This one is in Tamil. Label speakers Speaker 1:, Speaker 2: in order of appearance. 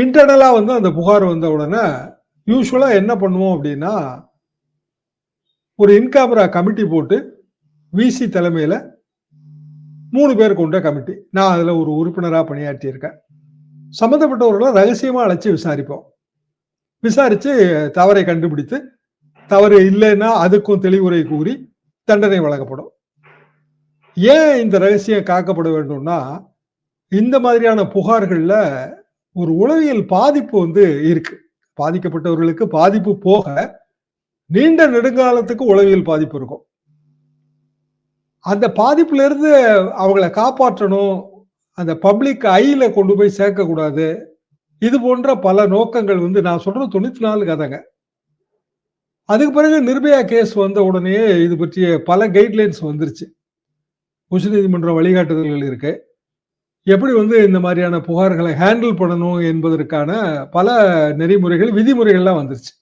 Speaker 1: இன்டர்னலா வந்து அந்த புகார் வந்த உடனே யூசுவலா என்ன பண்ணுவோம் அப்படின்னா, ஒரு இன் கேமரா கமிட்டி போட்டு விசி தலைமையில 3 பேர் கொண்ட கமிட்டி. நான் அதுல ஒரு உறுப்பினரா பணியாற்றியிருக்கேன். சம்மந்தப்பட்டவர்கள ரகசியமா அழைச்சு விசாரிப்போம். விசாரிச்சு தவறை கண்டுபிடித்து, தவறு இல்லைன்னா அதுக்கும் தெளிவுரை கூறி தண்டனை வழங்கப்படும். ஏன் இந்த ரகசியம் காக்கப்பட வேண்டும்னா, இந்த மாதிரியான புகார்கள்ல ஒரு உளவியல் பாதிப்பு வந்து இருக்கு. பாதிக்கப்பட்டவர்களுக்கு பாதிப்பு போக, நீண்ட நெடுங்காலத்துக்கு உளவியல் பாதிப்பு இருக்கும். அந்த பாதிப்புல இருந்து அவங்கள காப்பாற்றணும். அந்த பப்ளிக் ஐல கொண்டு போய் சேர்க்கக்கூடாது. இது போன்ற பல நோக்கங்கள் வந்து நான் சொல்றது 94 கதைங்க. அதுக்கு பிறகு நிர்பயா கேஸ் வந்த உடனேயே இது பற்றிய பல கைட்லைன்ஸ் வந்துருச்சு. உச்சநீதிமன்ற வழிகாட்டுதல்கள் இருக்கு. எப்படி வந்து இந்த மாதிரியான புகார்களை ஹேண்டில் பண்ணணும் என்பதற்கான பல நெறிமுறைகள், விதிமுறைகள்லாம் வந்துருச்சு.